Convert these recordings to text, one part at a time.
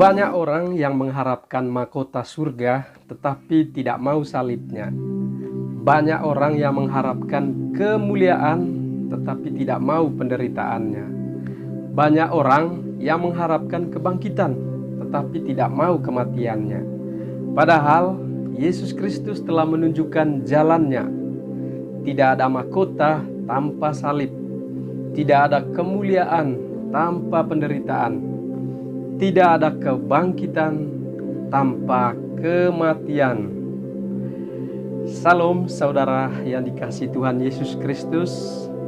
Banyak orang yang mengharapkan mahkota surga tetapi tidak mau salibnya. Banyak orang yang mengharapkan kemuliaan tetapi tidak mau penderitaannya. Banyak orang yang mengharapkan kebangkitan tetapi tidak mau kematiannya. Padahal Yesus Kristus telah menunjukkan jalannya. Tidak ada mahkota tanpa salib. Tidak ada kemuliaan tanpa penderitaan. Tidak ada kebangkitan tanpa kematian. Salam saudara yang dikasihi Tuhan Yesus Kristus.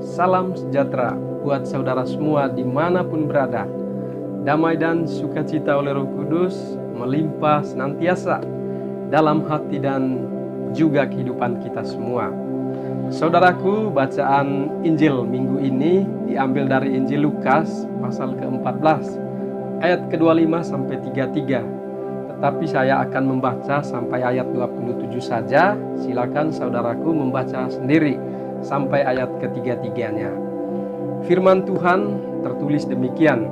Salam sejahtera buat saudara semua dimanapun berada. Damai dan sukacita oleh Roh Kudus melimpah senantiasa dalam hati dan juga kehidupan kita semua. Saudaraku, bacaan Injil minggu ini diambil dari Injil Lukas pasal ke-14 ayat ke-25 sampai 33. Tetapi saya akan membaca sampai ayat 27 saja. Silakan saudaraku membaca sendiri sampai ayat ke-33-nya. Firman Tuhan tertulis demikian.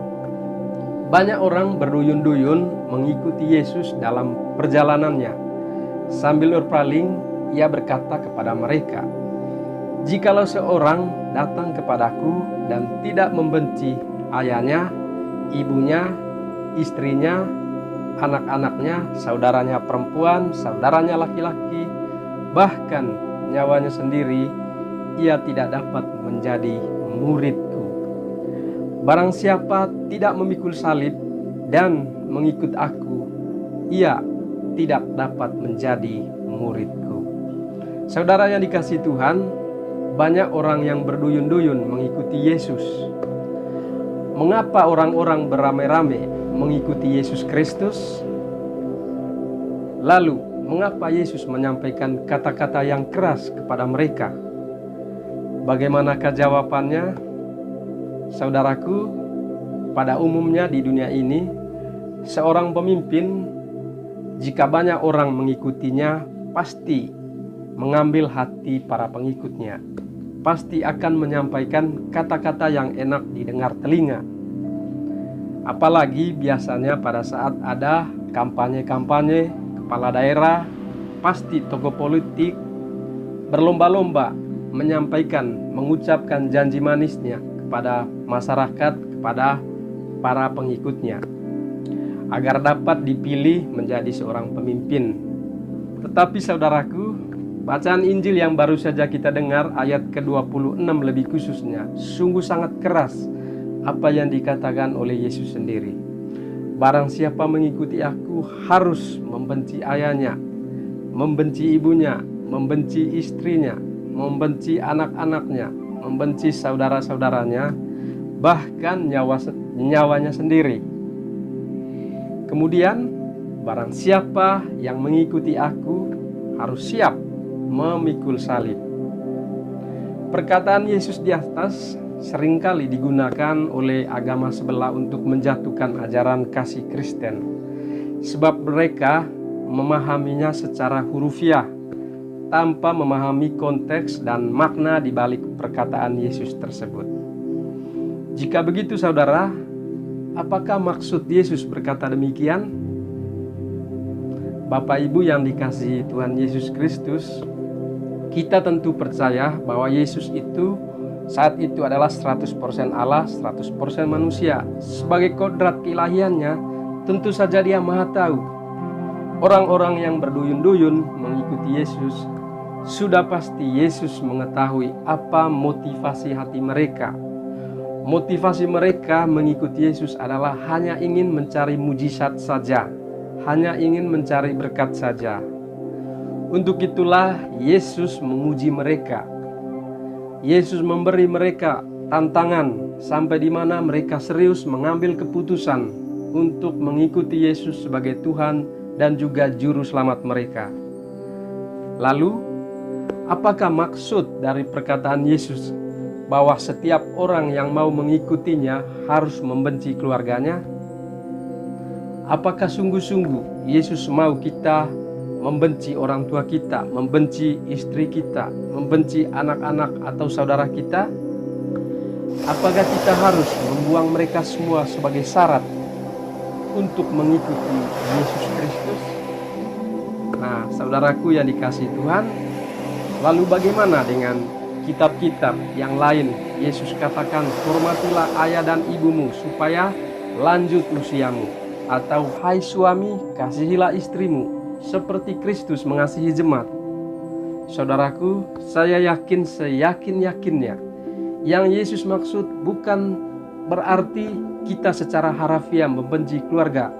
Banyak orang berduyun-duyun mengikuti Yesus dalam perjalanannya. Sambil berpaling, ia berkata kepada mereka, "Jikalau seorang datang kepadaku dan tidak membenci ayahnya, ibunya, istrinya, anak-anaknya, saudaranya perempuan, saudaranya laki-laki, bahkan nyawanya sendiri, ia tidak dapat menjadi muridku. Barang siapa tidak memikul salib dan mengikut aku, ia tidak dapat menjadi muridku." Saudara yang dikasihi Tuhan, banyak orang yang berduyun-duyun mengikuti Yesus. Mengapa orang-orang beramai-ramai mengikuti Yesus Kristus? Lalu, mengapa Yesus menyampaikan kata-kata yang keras kepada mereka? Bagaimanakah jawabannya? Saudaraku, pada umumnya di dunia ini, seorang pemimpin, jika banyak orang mengikutinya, pasti mengambil hati para pengikutnya. Pasti akan menyampaikan kata-kata yang enak didengar telinga. Apalagi biasanya pada saat ada kampanye-kampanye kepala daerah, pasti tokoh politik berlomba-lomba menyampaikan, mengucapkan janji manisnya kepada masyarakat, kepada para pengikutnya, agar dapat dipilih menjadi seorang pemimpin. Tetapi saudaraku, bacaan Injil yang baru saja kita dengar ayat ke-26 lebih khususnya sungguh sangat keras apa yang dikatakan oleh Yesus sendiri. Barang siapa mengikuti aku harus membenci ayahnya, membenci ibunya, membenci istrinya, membenci anak-anaknya, membenci saudara-saudaranya, bahkan nyawanya sendiri. Kemudian, barang siapa yang mengikuti aku harus siap memikul salib. Perkataan Yesus di atas seringkali digunakan oleh agama sebelah untuk menjatuhkan ajaran kasih Kristen, sebab mereka memahaminya secara hurufiah tanpa memahami konteks dan makna di balik perkataan Yesus tersebut. Jika begitu saudara, apakah maksud Yesus berkata demikian? Bapak Ibu yang dikasihi Tuhan Yesus Kristus, kita tentu percaya bahwa Yesus itu saat itu adalah 100% Allah, 100% manusia. Sebagai kodrat keilahiannya, tentu saja dia maha tahu. Orang-orang yang berduyun-duyun mengikuti Yesus, sudah pasti Yesus mengetahui apa motivasi hati mereka. Motivasi mereka mengikuti Yesus adalah hanya ingin mencari mujizat saja, hanya ingin mencari berkat saja. Untuk itulah Yesus menguji mereka. Yesus memberi mereka tantangan sampai di mana mereka serius mengambil keputusan untuk mengikuti Yesus sebagai Tuhan dan juga juru selamat mereka. Lalu, apakah maksud dari perkataan Yesus bahwa setiap orang yang mau mengikutinya harus membenci keluarganya? Apakah sungguh-sungguh Yesus mau kita membenci orang tua kita, membenci istri kita, membenci anak-anak atau saudara kita? Apakah kita harus membuang mereka semua sebagai syarat? untuk mengikuti Yesus Kristus? Nah, saudaraku yang dikasihi Tuhan, lalu bagaimana dengan kitab-kitab yang lain? Yesus katakan, hormatilah ayah dan ibumu supaya lanjut usiamu. Atau, hai suami, kasihilah istrimu seperti Kristus mengasihi jemaat. Saudaraku, saya yakin seyakin-yakinnya, yang Yesus maksud bukan berarti kita secara harafiah membenci keluarga,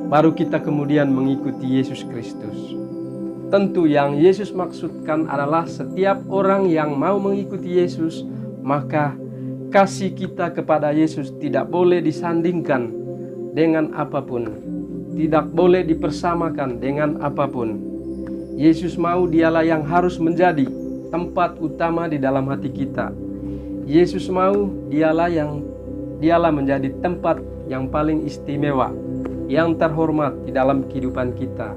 baru kita kemudian mengikuti Yesus Kristus. Tentu yang Yesus maksudkan adalah setiap orang yang mau mengikuti Yesus, maka kasih kita kepada Yesus tidak boleh disandingkan dengan apapun, tidak boleh dipersamakan dengan apapun. Yesus mau dialah yang harus menjadi tempat utama di dalam hati kita. Yesus mau dialah menjadi tempat yang paling istimewa, yang terhormat di dalam kehidupan kita.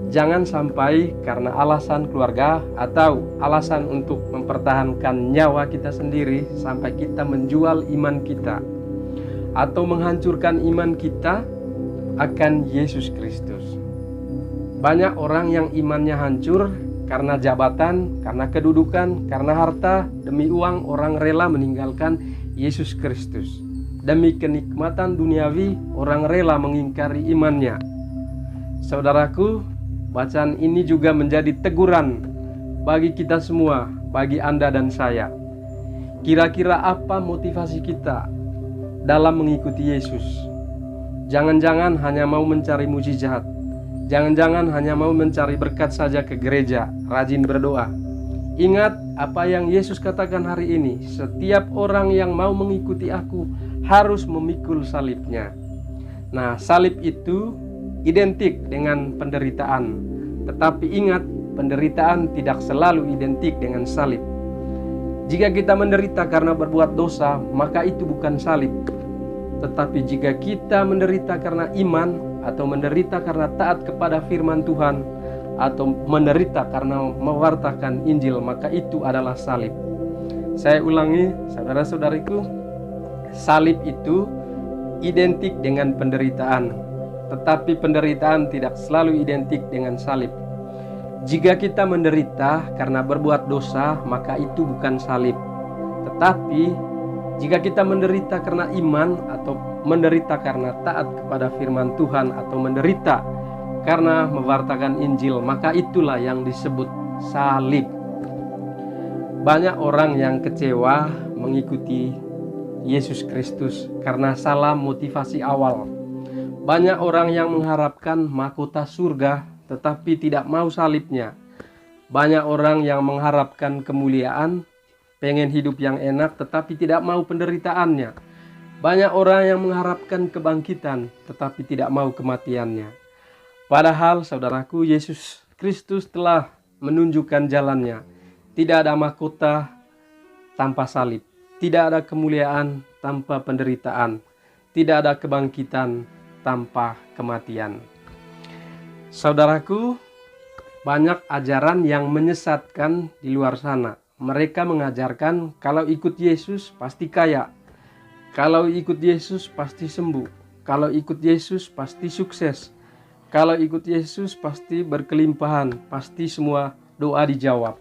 Jangan sampai karena alasan keluarga atau alasan untuk mempertahankan nyawa kita sendiri sampai kita menjual iman kita atau menghancurkan iman kita akan Yesus Kristus. Banyak orang yang imannya hancur karena jabatan, karena kedudukan, karena harta. Demi uang orang rela meninggalkan Yesus Kristus. Demi kenikmatan duniawi orang rela mengingkari imannya. Saudaraku, bacaan ini juga menjadi teguran bagi kita semua, bagi Anda dan saya. Kira-kira apa motivasi kita dalam mengikuti Yesus? Jangan-jangan hanya mau mencari mujizat. Jangan-jangan hanya mau mencari berkat saja ke gereja, rajin berdoa. Ingat apa yang Yesus katakan hari ini, setiap orang yang mau mengikuti aku harus memikul salibnya. Nah, salib itu identik dengan penderitaan. Tetapi ingat, penderitaan tidak selalu identik dengan salib. Jika kita menderita karena berbuat dosa, maka itu bukan salib. Tetapi jika kita menderita karena iman, atau menderita karena taat kepada firman Tuhan, atau menderita karena mewartakan Injil, maka itu adalah salib. Saya ulangi, saudara-saudariku, salib itu identik dengan penderitaan, tetapi penderitaan tidak selalu identik dengan salib. Jika kita menderita karena berbuat dosa, maka itu bukan salib. Tetapi jika kita menderita karena iman, atau menderita karena taat kepada firman Tuhan, atau menderita karena mewartakan Injil, maka itulah yang disebut salib. Banyak orang yang kecewa mengikuti Yesus Kristus karena salah motivasi awal. Banyak orang yang mengharapkan mahkota surga tetapi tidak mau salibnya. Banyak orang yang mengharapkan kemuliaan, pengen hidup yang enak tetapi tidak mau penderitaannya. Banyak orang yang mengharapkan kebangkitan tetapi tidak mau kematiannya. Padahal saudaraku, Yesus Kristus telah menunjukkan jalannya. Tidak ada mahkota tanpa salib, tidak ada kemuliaan tanpa penderitaan, tidak ada kebangkitan tanpa kematian. Saudaraku, banyak ajaran yang menyesatkan di luar sana. Mereka mengajarkan kalau ikut Yesus pasti kaya, kalau ikut Yesus pasti sembuh, kalau ikut Yesus pasti sukses, kalau ikut Yesus pasti berkelimpahan, pasti semua doa dijawab.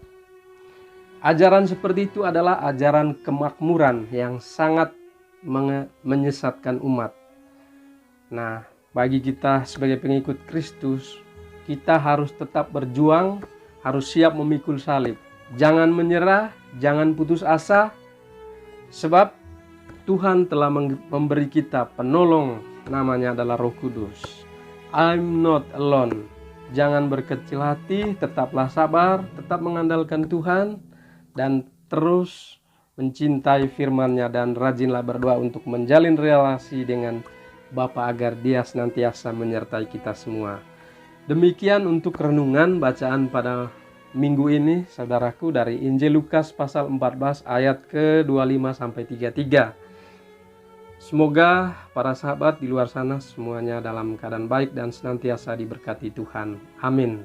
Ajaran seperti itu adalah ajaran kemakmuran yang sangat menyesatkan umat. Nah, bagi kita sebagai pengikut Kristus, kita harus tetap berjuang, harus siap memikul salib. Jangan menyerah, jangan putus asa, sebab Tuhan telah memberi kita penolong, namanya adalah Roh Kudus. I'm not alone. Jangan berkecil hati, tetaplah sabar, tetap mengandalkan Tuhan, dan terus mencintai firman-Nya, dan rajinlah berdoa untuk menjalin relasi dengan Bapa agar Dia senantiasa menyertai kita semua. Demikian untuk renungan bacaan pada minggu ini, saudaraku, dari Injil Lukas pasal 14 ayat ke-25 sampai 33. Semoga para sahabat di luar sana semuanya dalam keadaan baik dan senantiasa diberkati Tuhan. Amin.